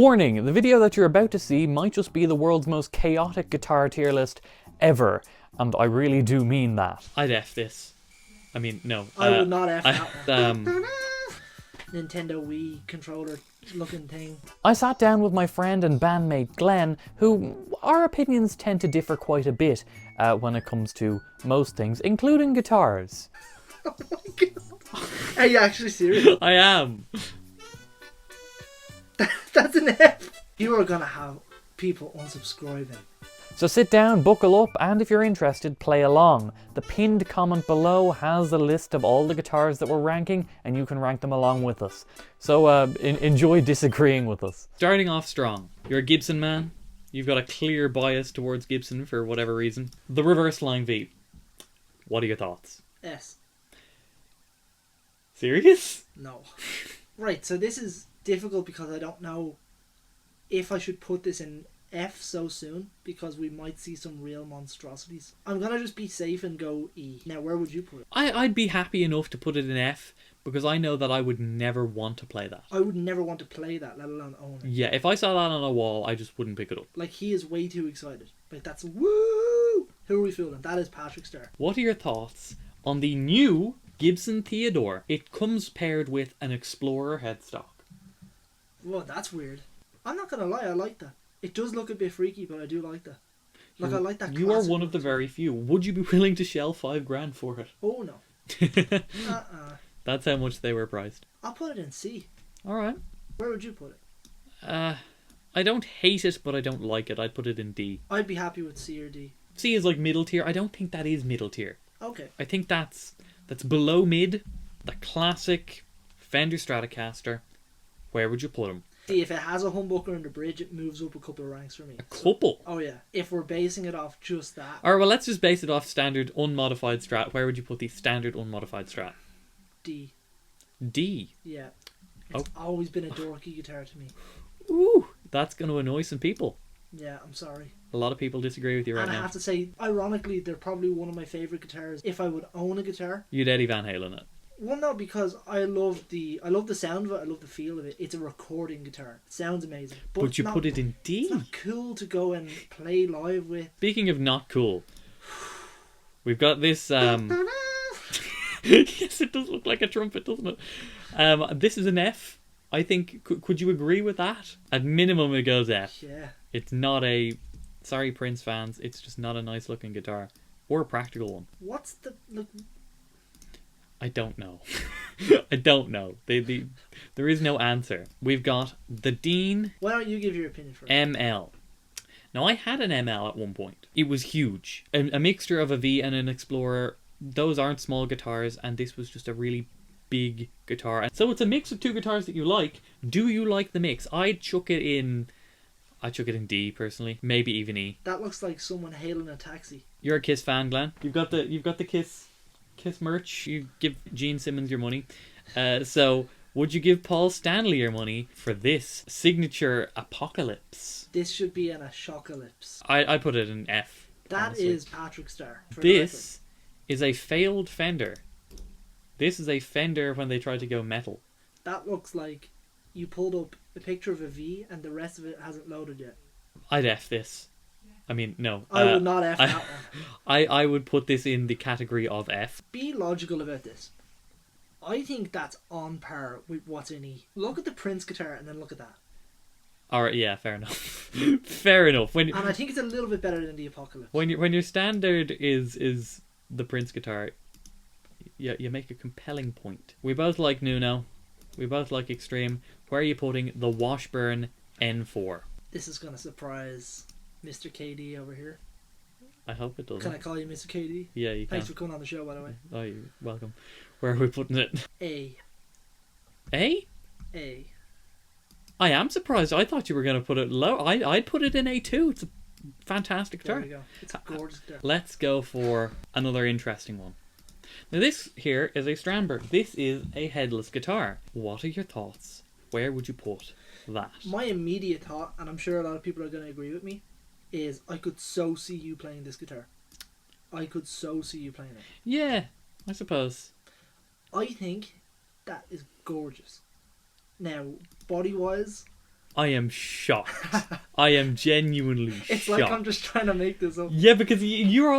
Warning, the video that you're about to see might just be the world's most chaotic guitar tier list ever, and I really do mean that. I'd F this. I mean, no. I would not F that one. Um, Nintendo Wii controller looking thing. I sat down with my friend and bandmate Glen, who our opinions tend to differ quite a bit when it comes to most things, including guitars. Oh my god. Are you actually serious? I am. That's an F. You are gonna have people unsubscribing. So sit down, buckle up, and if you're interested, play along. The pinned comment below has the list of all the guitars that we're ranking, and you can rank them along with us. So enjoy disagreeing with us. Starting off strong. You're a Gibson man. You've got a clear bias towards Gibson for whatever reason. The reverse line V. What are your thoughts? S. Serious? No. Right, so this is difficult because I don't know if I should put this in F so soon, because we might see some real monstrosities. I'm gonna just be safe and go E. Now, where would you put it? I'd be happy enough to put it in F, because I know that I would never want to play that. I would never want to play that, let alone own it. Yeah, if I saw that on a wall, I just wouldn't pick it up. Like, he is way too excited. Like, that's woo! Who are we fooling? That is Patrick Starr. What are your thoughts on the new Gibson Theodore? It comes paired with an Explorer headstock. Whoa, that's weird. I'm not gonna lie, I like that. It does look a bit freaky, but I do like that. Like, I like that. You are one of the very few. Would you be willing to shell $5,000 for it? Oh no. That's how much they were priced. I'll put it in C. Alright. Where would you put it? I don't hate it, but I don't like it. I'd put it in D. I'd be happy with C or D. C is like middle tier. I don't think that is middle tier. Okay. I think that's below mid. The classic Fender Stratocaster. Where would you put them? See, if it has a humbucker in the bridge, it moves up a couple of ranks for me. A couple? Oh yeah. If we're basing it off just that. Alright, well, let's just base it off standard unmodified Strat. Where would you put the standard unmodified Strat? D. D? Yeah. It's always been a dorky guitar to me. Ooh, that's going to annoy some people. Yeah, I'm sorry. A lot of people disagree with you right and now. I have to say, ironically, they're probably one of my favourite guitars. If I would own a guitar. You'd Eddie Van Halen it. Well, no, because I love the sound of it. I love the feel of it. It's a recording guitar. It sounds amazing. But you put it in D? It's not cool to go and play live with. Speaking of not cool, we've got this... Yes, it does look like a trumpet, doesn't it? This is an F. I think... Could you agree with that? At minimum, it goes F. Yeah. It's not a... Sorry, Prince fans. It's just not a nice looking guitar. Or a practical one. What's the... Look... I don't know. I don't know. There is no answer. We've got the Dean... Why don't you give your opinion first? ML. Now, I had an ML at one point. It was huge. A mixture of a V and an Explorer. Those aren't small guitars, and this was just a really big guitar. So it's a mix of two guitars that you like. Do you like the mix? I'd chuck it in D, personally. Maybe even E. That looks like someone hailing a taxi. You're a Kiss fan, Glen. You've got the Kiss merch. You give Gene Simmons your money. So would you give Paul Stanley your money for this signature Apocalypse? This should be an Ashocalypse. I put it in F. That honestly. is Patrick Starr. This is a failed Fender. This is a Fender when they tried to go metal. That looks like you pulled up a picture of a V and the rest of it hasn't loaded yet. I'd F this. I mean, no. I would not F that one. I would put this in the category of F. Be logical about this. I think that's on par with what's in E. Look at the Prince guitar and then look at that. Alright, yeah, fair enough. Fair enough. And I think it's a little bit better than the Apocalypse. When your standard is the Prince guitar, you make a compelling point. We both like Nuno. We both like Extreme. Where are you putting the Washburn N4? This is going to surprise Mr. KD over here. I hope it doesn't. Can I call you Mr. KD? Yeah, you can. Thanks for coming on the show, by the way. Oh, you're welcome. Where are we putting it? A. A? A. I am surprised. I thought you were going to put it low. I'd put it in A2. It's a fantastic guitar. There we go. It's a gorgeous guitar. Let's go for another interesting one. Now this here is a Strandberg. This is a headless guitar. What are your thoughts? Where would you put that? My immediate thought, and I'm sure a lot of people are going to agree with me, is I could so see you playing this guitar. I could so see you playing it. Yeah, I suppose. I think that is gorgeous. Now, body-wise, I am shocked. I am genuinely It's shocked. like I'm just trying to make this up. Yeah, because you're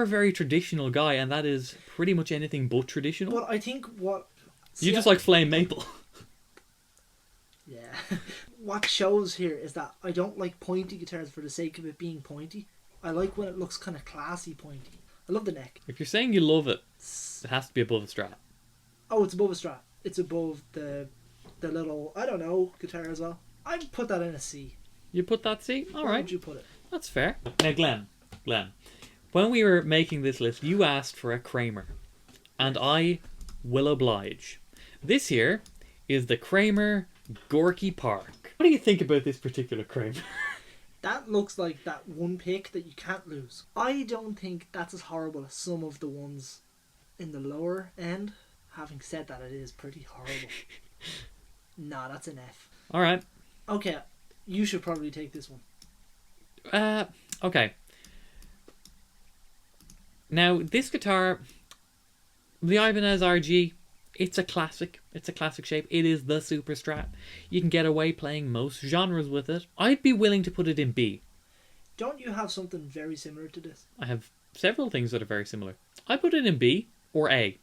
a very traditional guy, and that is pretty much anything but traditional. But I think what... You just like flame maple. Yeah. What shows here is that I don't like pointy guitars for the sake of it being pointy. I like when it looks kind of classy pointy. I love the neck. If you're saying you love it, it has to be above a Strat. Oh, it's above a Strat. It's above the little, I don't know, guitar as well. I'd put that in a C. You put that C? All Where right. would you put it? That's fair. Now, Glen, when we were making this list, you asked for a Kramer, and I will oblige. This here is the Kramer Gorky Park. What do you think about this particular Kramer? That looks like that one pick that you can't lose. I don't think that's as horrible as some of the ones in the lower end. Having said that, it is pretty horrible. Nah, that's an F. All right. Okay, you should probably take this one. Okay. Now, this guitar, the Ibanez RG, it's a classic. It's a classic shape. It is the Superstrat. You can get away playing most genres with it. I'd be willing to put it in B. Don't you have something very similar to this? I have several things that are very similar. I'd put it in B or A.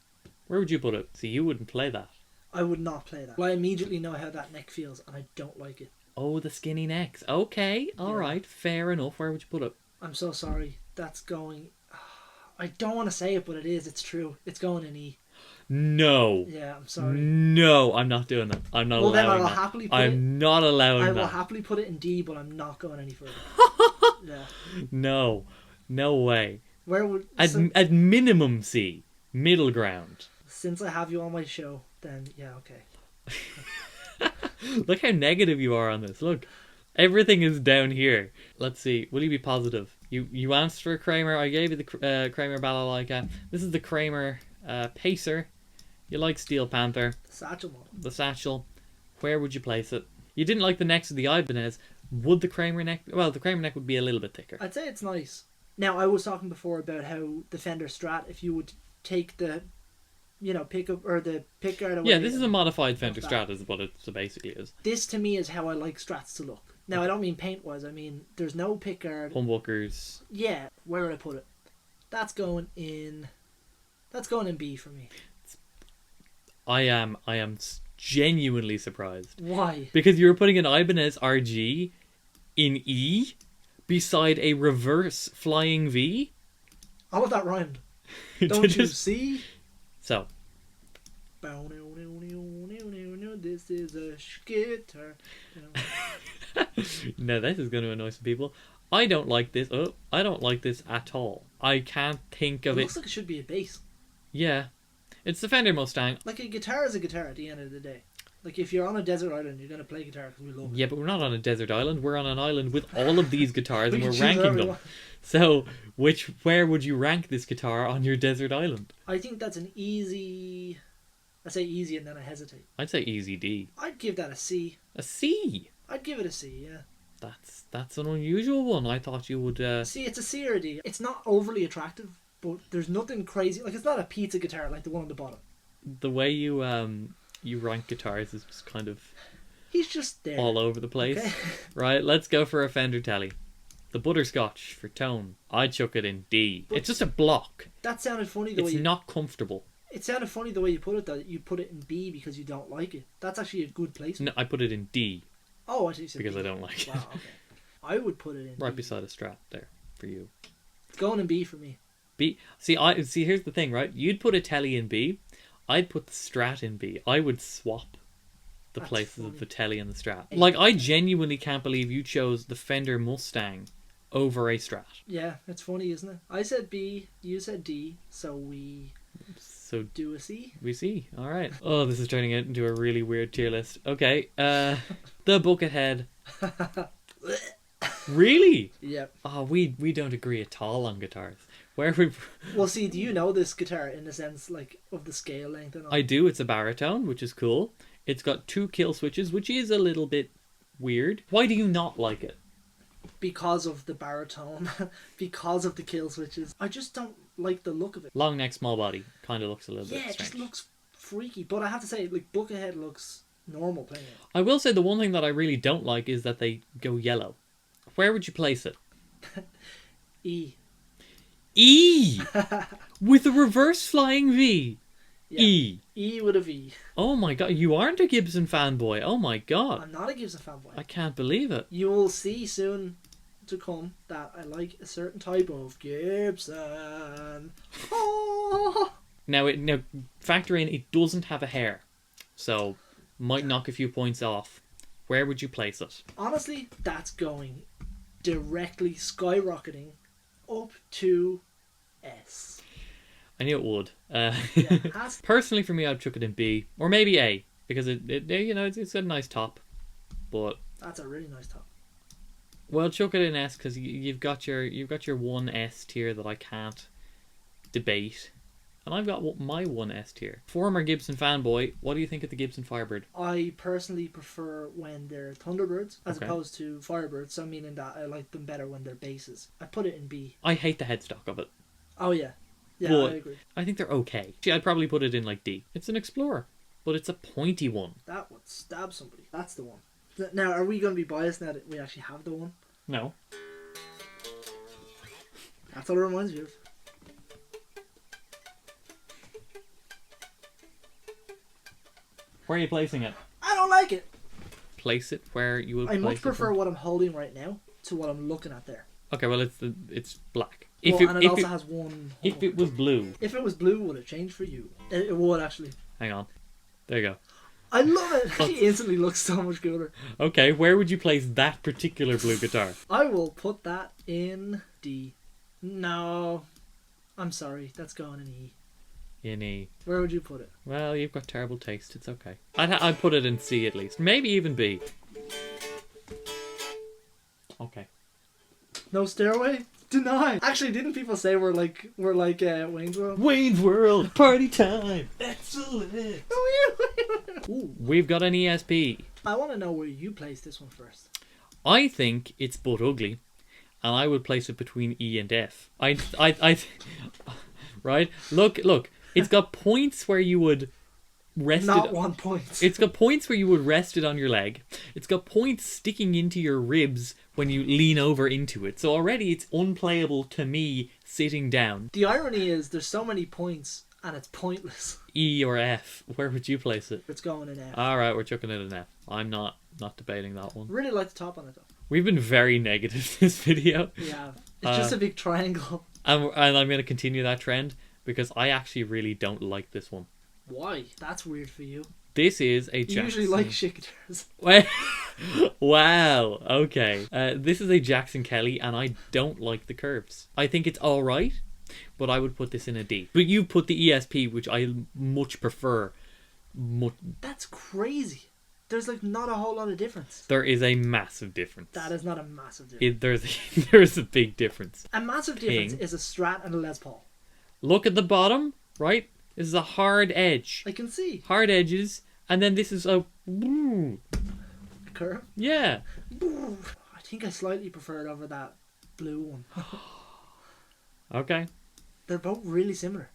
Where would you put it? See, you wouldn't play that. I would not play that. Well, I immediately know how that neck feels, and I don't like it. Oh, the skinny necks. Okay, all right, fair enough. Where would you put it? I'm so sorry. That's going... I don't want to say it, but it is. It's true. It's going in E. No. Yeah, I'm sorry. No, I'm not doing that. I'm not Well, then allowing I will that. happily put I'm not allowing I that. will happily put it in D, but I'm not going any further. Yeah. No, no way. Where would... At minimum C, middle ground. Since I have you on my show, then yeah, okay. Look how negative you are on this. Look, everything is down here. Let's see. Will you be positive? You answered for a Kramer. I gave you the Kramer Balalaika. This is the Kramer Pacer. You like Steel Panther. The satchel model. The satchel. Where would you place it? You didn't like the necks of the Ibanez. Would the Kramer neck... Well, the Kramer neck would be a little bit thicker. I'd say it's nice. Now, I was talking before about how the Fender Strat, if you would take the, pick up, or the pick guard away... Yeah, this is a modified Fender that. Strat is what it basically is. This, to me, is how I like Strats to look. Now, I don't mean paint-wise. I mean, there's no pick guard. Humbuckers. Yeah, where would I put it? That's going in B for me. I am genuinely surprised. Why? Because you were putting an Ibanez RG in E beside a reverse flying V. All of that rhymed. Did Don't you it? see? So, This is a guitar. now this is going to annoy some people. I don't like this. Oh, I don't like this at all. I can't think It of it. looks like it should be a bass. Yeah, it's the Fender Mustang. Like a guitar is a guitar at the end of the day. Like if you're on a desert island, you're gonna play guitar because we love it. Yeah, but we're not on a desert island. We're on an island with all of these guitars, and can we're choose ranking whatever we them. want. So, where would you rank this guitar on your desert island? I think that's an easy. I say easy and then I hesitate. I'd say easy D. I'd give that a C. A C. I'd give it a C. Yeah. That's an unusual one. I thought you would. See, it's a C or a D. It's not overly attractive, but there's nothing crazy. Like it's not a pizza guitar like the one on the bottom. The way you rank guitars is just kind of He's just there. all over the place. Okay. Right, let's go for a Fender Telly. The Butterscotch for tone. I'd chuck it in D. But it's just a block. That sounded funny the It's way you... not comfortable. It sounded funny the way you put it. That you put it in B because you don't like it. That's actually a good placement. No, I put it in D Oh, I see. You said because B. I don't like it. Wow. Okay. I would put it in Right B. beside a Strat there for you. It's going in B for me. B. See, here's the thing, right? You'd put a Telly in B. I'd put the Strat in B. I would swap the That's places of funny. the Telly and the Strat. Like, I genuinely can't believe you chose the Fender Mustang over a Strat. Yeah, it's funny, isn't it? I said B, you said D, so we So do a C. we see. All right. Oh, this is turning into a really weird tier list. Okay. The Buckethead. Really? Yep. Oh, we don't agree at all on guitars. Where we Well, see, do you know this guitar in the sense like of the scale length and all? I do. It's a baritone, which is cool. It's got 2 kill switches, which is a little bit weird. Why do you not like it? Because of the baritone, because of the kill switches. I just don't like the look of it. Long neck, small body. Kind of looks a little Yeah, bit it just strange. looks freaky. But I have to say, like Buckethead looks normal playing it. I will say the one thing that I really don't like is that they go yellow. Where would you place it? E. E! With a reverse flying V. Yeah. E. E with a V. Oh my god, you aren't a Gibson fanboy. Oh my god. I'm not a Gibson fanboy. I can't believe it. You will see soon to come that I like a certain type of Gibson. Oh. Now factor in it doesn't have a hair. So might knock a few points off. Where would you place it? Honestly, that's going directly skyrocketing up to S. I knew it would. Yeah, has Personally, for me, I'd chuck it in B or maybe A because it's got a nice top. But that's a really nice top. well, chuck it in S because you've got your one S tier that I can't debate, and I've got my one S tier. Former Gibson fanboy, what do you think of the Gibson Firebird? I personally prefer when they're Thunderbirds as Okay. opposed to Firebirds, so meaning that I like them better when they're bases. I put it in B. I hate the headstock of it. Oh yeah. Yeah, But I agree. I think they're okay. See, I'd probably put it in like D. It's an Explorer, but it's a pointy one. That would stab somebody. That's the one. Now, are we going to be biased now that we actually have the one? No. That's all it reminds me of. Where are you placing it? I don't like it. Place it where you would I place much it. prefer what I'm holding right now to what I'm looking at there. Okay, well it's black. And it also has one. If it was blue, If it was blue, would it change for you? It would actually. hang on. There you go. I love it. It actually instantly looks so much cooler. Okay, where would you place that particular blue guitar? I will put that in D. No, I'm sorry. That's going in E. In E. Where would you put it? Well, you've got terrible taste. It's okay. I'd put it in C at least. Maybe even B. Okay. No stairway? Deny. Actually, didn't people say we're like Wayne's World? Wayne's World party time. Excellent. Ooh. We've got an ESP. I want to know where you place this one first. I think it's but ugly, and I would place it between E and F. Right? Look. It's got points where you would rest Not it. 1 point. It's got points where you would rest it on your leg. It's got points sticking into your ribs when you lean over into it. So already it's unplayable to me sitting down. The irony is there's so many points and it's pointless. E or F. Where would you place it? It's going in F. Alright, we're chucking it in F. I'm not debating that one. Really like the top on it though. We've been very negative this video. We have. It's just a big triangle. And I'm going to continue that trend because I actually really don't like this one. Why? That's weird for you. This is a You Jackson. usually like shit guitars. Wow. Okay. This is a Jackson Kelly, and I don't like the curves. I think it's all right, but I would put this in a D. But you put the ESP, which I much prefer. That's crazy. There's like not a whole lot of difference. There is a massive difference. That is not a massive difference. There's a big difference. A massive difference is a Strat and a Les Paul. Look at the bottom, right? This is a hard edge. I can see. Hard edges, and then this is a Curve. yeah. I think I slightly prefer it over that blue one. Okay. They're both really similar.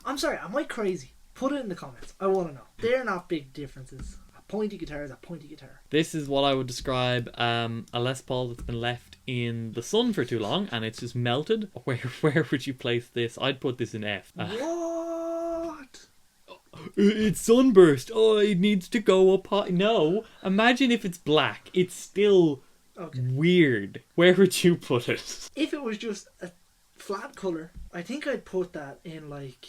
I'm sorry, am I crazy? Put it in the comments. I want to know. They're not big differences. A pointy guitar is a pointy guitar. This is what I would describe a Les Paul that's been left in the sun for too long and it's just melted. Where would you place this? I'd put this in F. What? It's sunburst. Oh, it needs to go up high. No, imagine if it's black. It's still weird. Where would you put it? If it was just a flat colour, I think I'd put that in like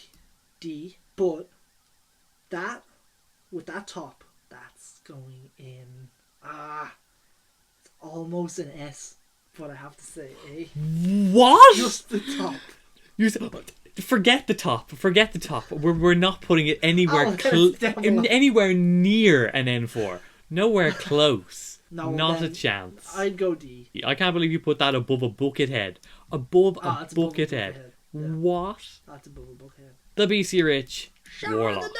D. But that, with that top, that's going in it's almost an S, but I have to say A. What? Just the top. Forget the top. Forget the top. We're not putting it anywhere down anywhere near an N4. Nowhere close. No, not a then chance. I'd go D. I can't believe you put that above a bucket head. Above a That's above a bucket bucket head. head. Yeah. What? That's above a buckhead. The BC Rich Shower Warlock. the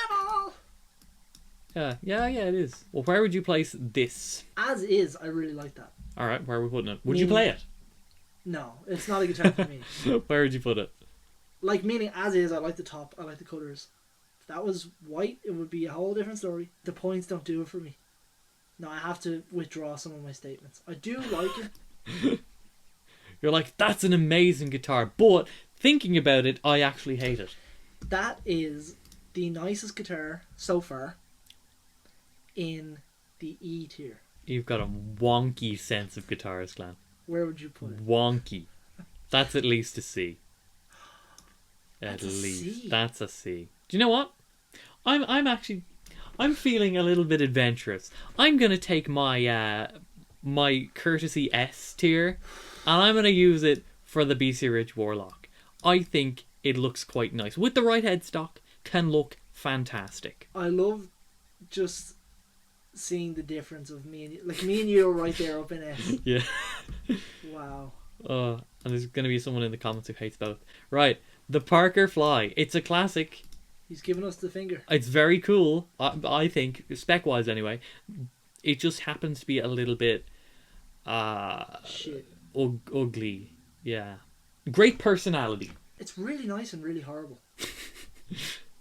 devil! Yeah, it is. Well, where would you place this? As is, I really like that. Alright, where are we putting it? Would you play it? No, it's not a guitar for me. Where would you put it? Like, meaning as is, I like the top, I like the colours. If that was white, it would be a whole different story. The points don't do it for me. No, I have to withdraw some of my statements. I do like it. You're like, that's an amazing guitar, but thinking about it, I actually hate it. That is the nicest guitar so far in the E tier. You've got a wonky sense of guitars, Glen. Where would you put it? Wonky. That's at least a C. That's a C. That's a C. Do you know what? I'm feeling a little bit adventurous. I'm gonna take my my courtesy S tier, and I'm gonna use it for the BC Rich Warlock. I think it looks quite nice with the right headstock. Can look fantastic. I love just seeing the difference of me and you. Like, me and you are right there up in S. Yeah. Wow. And there's gonna be someone in the comments who hates both. Right, the Parker Fly. It's a classic. He's giving us the finger. It's very cool. I think, spec wise anyway. It just happens to be a little bit Shit. ugly. Yeah. Great personality. It's really nice and really horrible.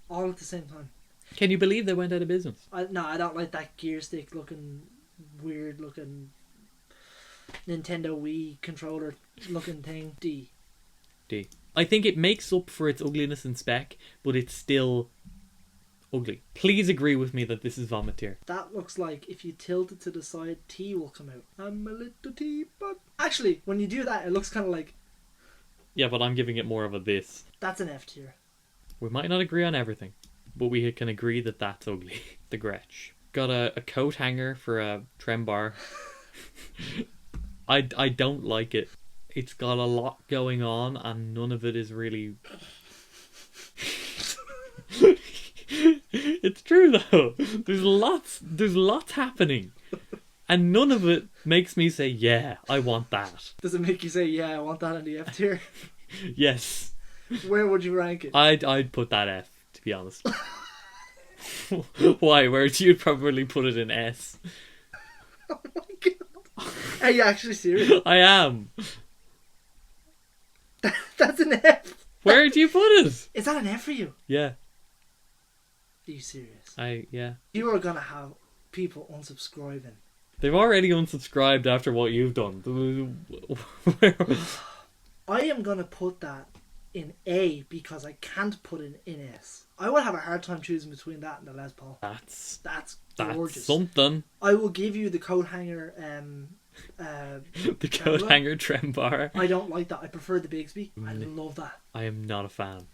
All at the same time. Can you believe they went out of business? No, I don't like that gear stick looking, weird looking Nintendo Wii controller looking thing. D. I think it makes up for its ugliness in spec, but it's still ugly. Please agree with me that this is vomit tier. That looks like if you tilt it to the side, T will come out. I'm a little teapot. Actually, when you do that, it looks kind of like... Yeah, but I'm giving it more of a this. That's an F tier. We might not agree on everything, but we can agree that that's ugly. The Gretsch. Got a coat hanger for a trem bar. I don't like it. It's got a lot going on and none of it is really... It's true though. There's lots happening. And none of it makes me say, yeah, I want that. Does it make you say, yeah, I want that in the F tier? Yes. Where would you rank it? I'd put that F, to be honest. Why? Whereas you'd probably put it in S. Oh my god. Are you actually serious? I am. That's an F. Where do you put it? Is that an F for you? Yeah. Are you serious? Yeah. You are going to have people unsubscribing. They've already unsubscribed after what you've done. I am going to put that in A because I can't put it in S. I would have a hard time choosing between that and the Les Paul. That's gorgeous. Something. I will give you the coat hanger. The coat hanger trem bar. I don't like that. I prefer the Bigsby. I love that. I am not a fan.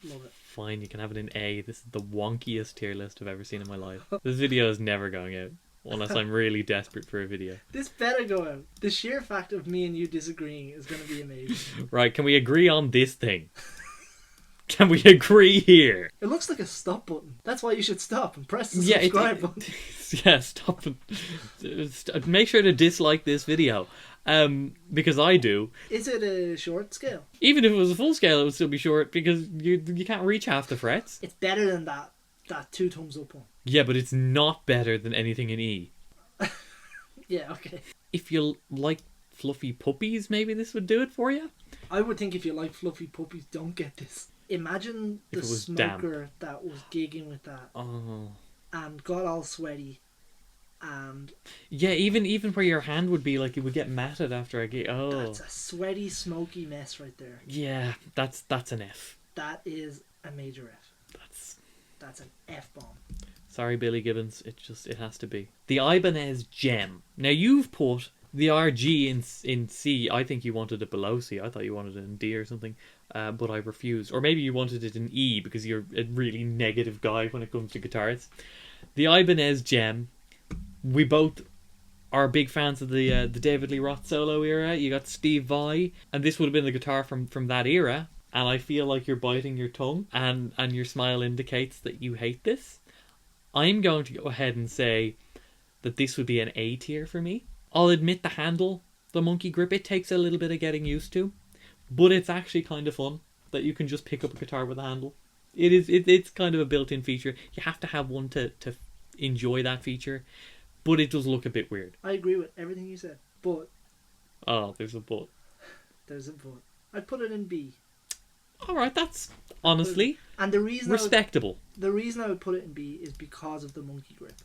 Love it. Fine, you can have it in A. This is the wonkiest tier list I've ever seen in my life. This video is never going out. Unless I'm really desperate for a video. This better go out. The sheer fact of me and you disagreeing is going to be amazing. Right, can we agree on this thing? Can we agree here? It looks like a stop button. That's why you should stop and press the subscribe button. Yeah, stop. Make sure to dislike this video. Because I do. Is it a short scale? Even if it was a full scale, it would still be short because you can't reach half the frets. It's better than that 2 thumbs up one. Yeah, but it's not better than anything in E. Yeah, okay. If you like fluffy puppies, maybe this would do it for you. I would think if you like fluffy puppies, don't get this. Imagine the smoker that was gigging with that and got all sweaty and... Yeah, even where your hand would be, like, it would get matted after I get... Oh. That's a sweaty, smoky mess right there. Yeah, that's an F. That is a major F. That's an F-bomb. Sorry, Billy Gibbons. It has to be. The Ibanez Gem. Now, you've put the RG in C. I think you wanted it below C. I thought you wanted it in D or something. But I refused. Or maybe you wanted it in E because you're a really negative guy when it comes to guitars. The Ibanez Gem. We both are big fans of the David Lee Roth solo era. You got Steve Vai. And this would have been the guitar from that era. And I feel like you're biting your tongue. And your smile indicates that you hate this. I'm going to go ahead and say that this would be an A tier for me. I'll admit the handle, the monkey grip, it takes a little bit of getting used to. But it's actually kind of fun that you can just pick up a guitar with a handle. It's kind of a built-in feature. You have to have one to enjoy that feature. But it does look a bit weird. I agree with everything you said. But... Oh, there's a but. There's a but. I'd put it in B. Alright, that's honestly and the reason respectable. The reason I would put it in B is because of the monkey grip.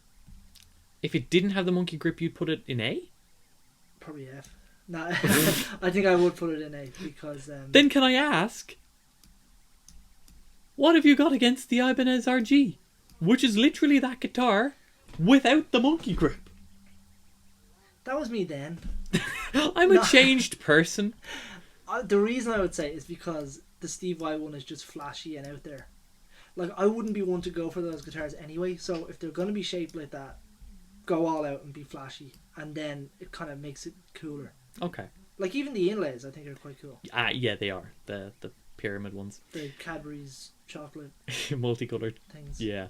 If it didn't have the monkey grip, you'd put it in A? Probably F. No, I think I would put it in A because... Then can I ask, what have you got against the Ibanez RG? Which is literally that guitar without the monkey grip. That was me then. I'm a changed person. The reason I would say is because the Steve Vai one is just flashy and out there. Like, I wouldn't be one to go for those guitars anyway, so if they're going to be shaped like that, go all out and be flashy, and then it kind of makes it cooler. Okay. Like, even the inlays I think are quite cool. Yeah, they are. The pyramid ones. The Cadbury's chocolate multicolored things. Yeah.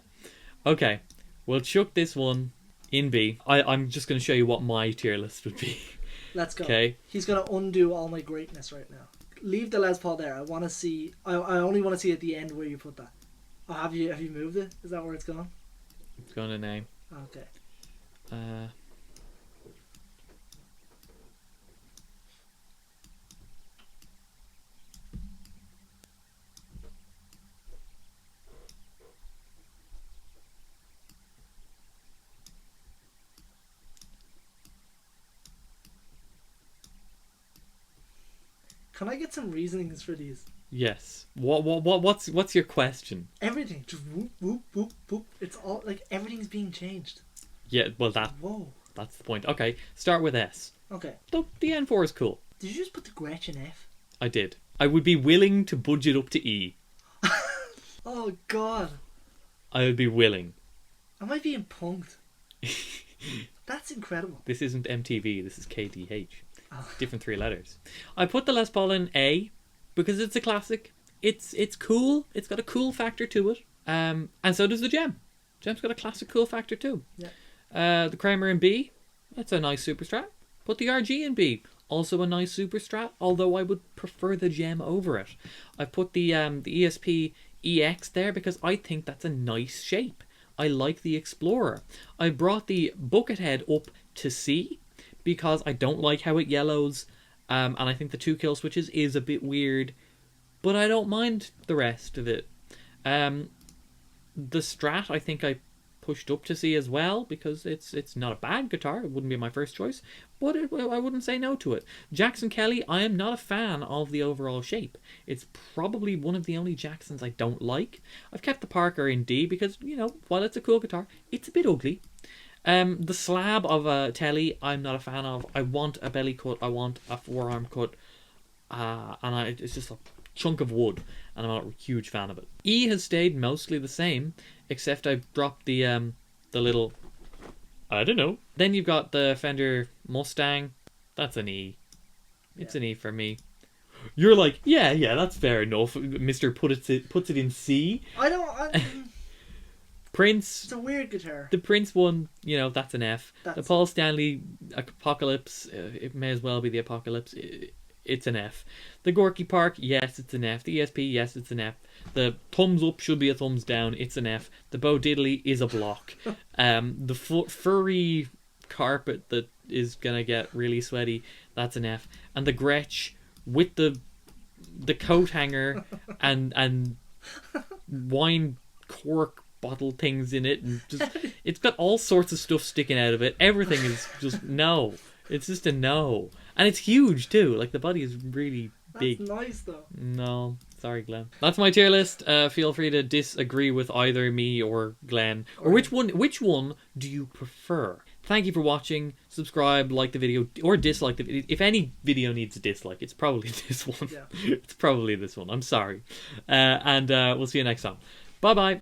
Okay. We'll chuck this one in B. I'm just going to show you what my tier list would be. Let's go. Okay. He's going to undo all my greatness right now. Leave the Les Paul there. I want to see... I only want to see at the end where you put that. Oh, have you moved it? Is that where it's gone? It's going in A. Okay. Can I get some reasonings for these? Yes. What's your question? Everything. Just whoop, whoop, whoop, whoop. It's all, like, everything's being changed. Yeah, well, Whoa. that's the point. Okay, start with S. Okay. The N4 is cool. Did you just put the Gretsch in F? I did. I would be willing to budget up to E. Oh, God. I would be willing. Am I being punked? That's incredible. This isn't MTV, this is KTH. Oh. Different 3 letters. I put the Les Paul in A because it's a classic. It's cool. It's got a cool factor to it. And so does the Gem. Gem's got a classic cool factor too. Yeah. The Kramer in B. That's a nice Superstrat. Put the RG in B. Also a nice Superstrat, although I would prefer the Gem over it. I put the ESP EX there because I think that's a nice shape. I like the Explorer. I brought the Buckethead up to C because I don't like how it yellows, and I think the 2 kill switches is a bit weird, but I don't mind the rest of it. The Strat I think I pushed up to C as well because it's not a bad guitar. It wouldn't be my first choice, but I wouldn't say no to it. Jackson Kelly, I am not a fan of the overall shape. It's probably one of the only Jacksons I don't like. I've kept the Parker in D because, you know, while it's a cool guitar, it's a bit ugly. The slab of a Telly, I'm not a fan of. I want a belly cut. I want a forearm cut. It's just a chunk of wood, and I'm not a huge fan of it. E has stayed mostly the same, except I've dropped the little... I don't know. Then you've got the Fender Mustang. That's an E. It's an E for me. You're like, yeah, that's fair enough. Mr. puts it in C. Prince. It's a weird guitar. The Prince one, you know, that's an F. The Paul Stanley Apocalypse, it may as well be the Apocalypse. It's an F. The Gorky Park, yes, it's an F. The ESP, yes, it's an F. The thumbs up should be a thumbs down. It's an F. The Bo Diddley is a block. The furry carpet that is gonna get really sweaty, that's an F. And the Gretsch with the coat hanger and wine cork bottle things in it, and just it's got all sorts of stuff sticking out of it. Everything is just no. It's just a no. And it's huge too. Like, the body is really big. That's nice though. No, sorry, Glen. That's my tier list. Feel free to disagree with either me or Glen. Or which one do you prefer? Thank you for watching. Subscribe, like the video, or dislike the video. If any video needs a dislike, it's probably this one. Yeah. It's probably this one. I'm sorry. And we'll see you next time. Bye-bye.